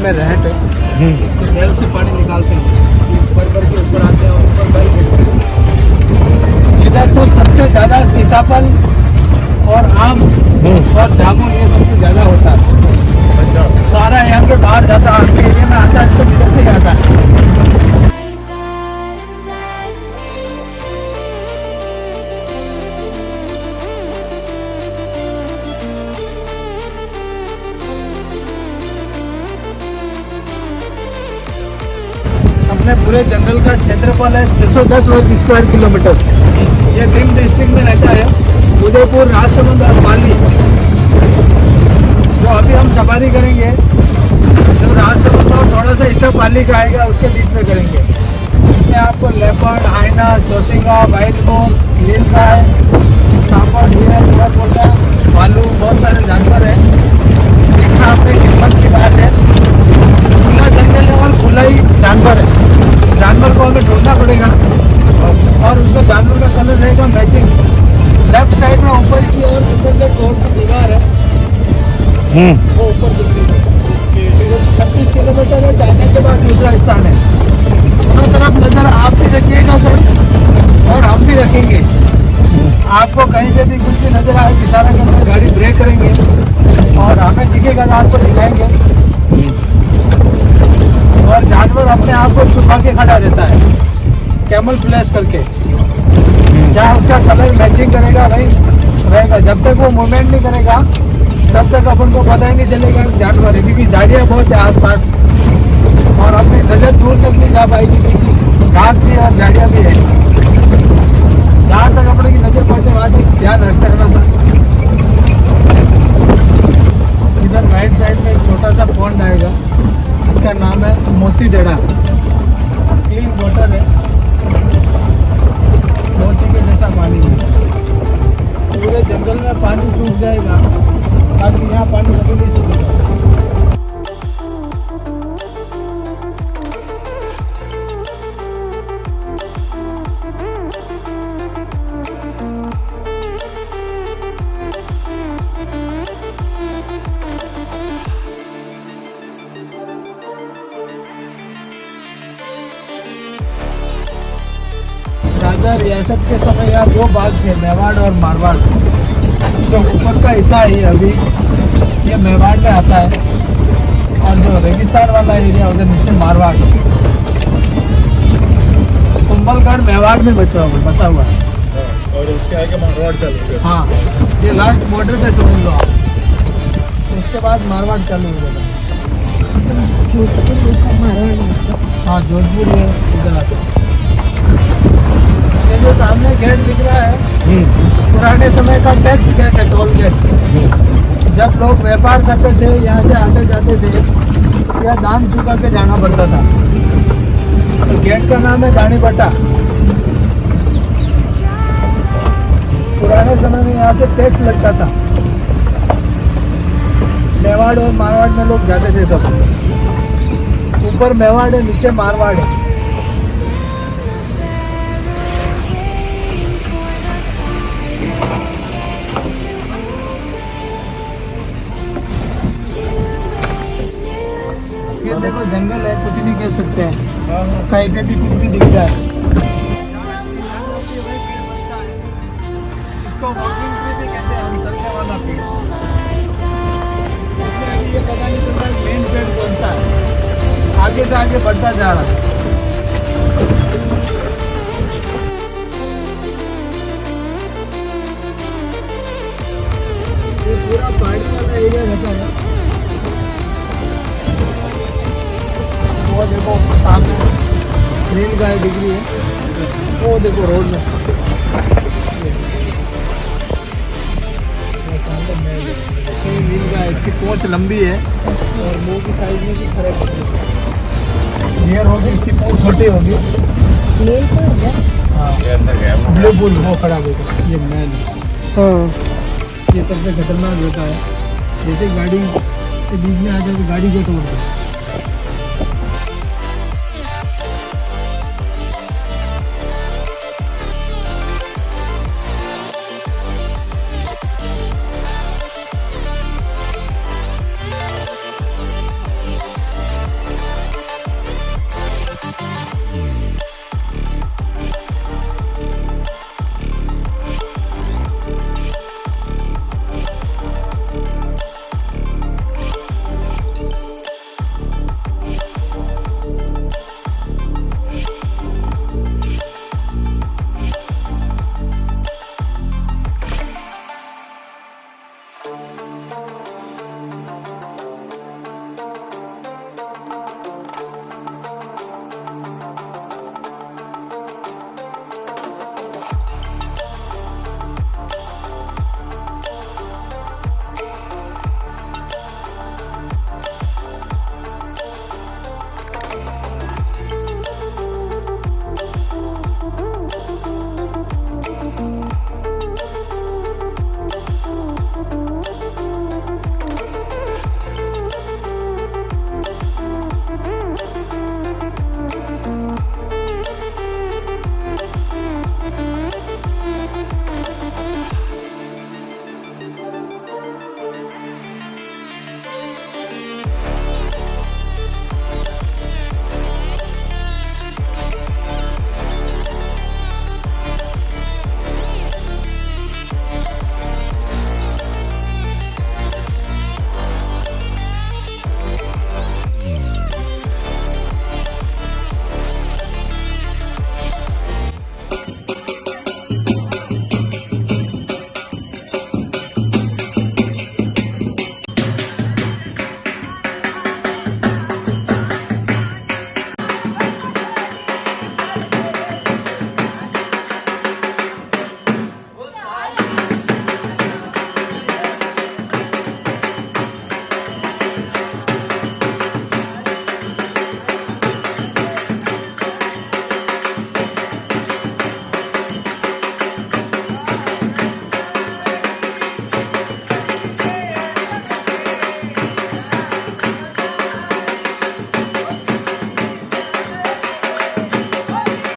में रहट है, तो वेल से पानी निकालते हैं, ऊपर करके ऊपर आते हैं और ऊपर वेल गिरते हैं। इधर से सबसे ज़्यादा सीताफल और आम और जामुन ये सबसे ज़्यादा होता है। सारा यहाँ से बाहर जाता है, आपके एरिया में आता है, सब इधर से ही आता है। अपने पूरे जंगल का क्षेत्रफल है 610 वर्ग स्क्वायर किलोमीटर। ये ब्रेम डिस्ट्रिक्ट में रहता है, उदयपुर, राजसमंद और पाली। तो अभी हम सफारी करेंगे, जो राजसमंद और थोड़ा सा हिस्सा पाली का आएगा उसके बीच में करेंगे। इसमें आपको लेपर्ड, हाइना, चौसिंगा, वाइट बोन, नीलगाय, सांपर, हिरण, भालू, बहुत सारे जानवर हैं। देखना अपनी किस्मत की बात है। खुला जंगल है और खुला ही जानवर है। जानवर को हमें ढूंढना पड़ेगा और उसका जानवर का कलर रहेगा मैचिंग। लेफ्ट साइड में ऊपर की ओर ऊपर जो कोर्ट की दीवार है वो ऊपर दिख रही है। 36 किलोमीटर में जाने के बाद दूसरा स्थान है। दोनों तरफ नजर आप भी रखिएगा सर और हम भी रखेंगे। आपको कहीं से भी कुछ भी नजर आए इशारा करके गाड़ी ब्रेक करेंगे और हमें दिखेगा तो आपको दिखाएंगे। और जानवर अपने आप को छुपा के खड़ा रहता है कैमल फ्लैश करके, जहाँ उसका कलर मैचिंग करेगा भाई रहेगा। जब तक वो मूवमेंट नहीं करेगा तब तक अपन को पता ही नहीं चलेगा जानवर है, क्योंकि झाड़ियाँ बहुत है आसपास और अपनी नजर दूर तक नहीं जा पाएगी, क्योंकि घास भी और झाड़ियाँ भी है। जहाँ तक अपने की नजर पहुँचे वहाँ तक ध्यान रखते रहना सर। इधर राइट साइड में एक छोटा सा पॉन्ड आएगा, इसका नाम है मोती डेड़ा। क्लीन वाटर है, मोती के जैसा पानी है। पूरे जंगल में पानी सूख जाएगा, बाकी यहाँ पानी कभी नहीं सूखेगा। राजा रियासत के समय यहाँ दो बाग थे, मेवाड़ और मारवाड़। जो ऊपर का हिस्सा है अभी ये मेवाड़ में आता है और जो रेगिस्तान वाला एरिया उधर नीचे मारवाड़। कुंभलगढ़ मेवाड़ में बसा हुआ है और उसके आगे मारवाड़ चालू है। हाँ, ये लास्ट बॉर्डर पे समझ लो आप, उसके बाद मारवाड़ चालू हो जाएगा। हाँ, जोधपुर है इधर आते। ये जो सामने गेट दिख रहा है पुराने समय का टैक्स गेट है, टोल गेट। जब लोग व्यापार करते थे यहाँ से आते जाते थे, यह दाम चुका के जाना पड़ता था। तो गेट का नाम है दानी बट्टा। पुराने समय में यहाँ से टैक्स लगता था। मेवाड़ और मारवाड़ में लोग जाते थे तब। ऊपर मेवाड़ है, नीचे मारवाड़ है। ये देखो जंगल है, कुछ नहीं कह सकते हैं, कहीं पे भी कुछ भी दिख रहा है। इसको वॉकिंग ट्री भी कहते हैं, हम चलने वाला पेड़। ये पता नहीं चलता मेन पेड़ कौन सा है, आगे से आगे बढ़ता जा रहा है। ये पूरा पहाड़ी वाला एरिया रहता है। वो देखो सामने नील गाय दिख रही है, वो देखो रोड में नील गाय। इसकी पूंछ लंबी है और मुंह की साइज में भी खड़े नियर होगी, इसकी पूंछ छोटी होगी। हाँ, ब्लू बुल वो खड़ा होगा, ये मैन। ये सबसे खतरनाक होता है, जैसे गाड़ी के बीच में आ जाए तो गाड़ी को तोड़ दो।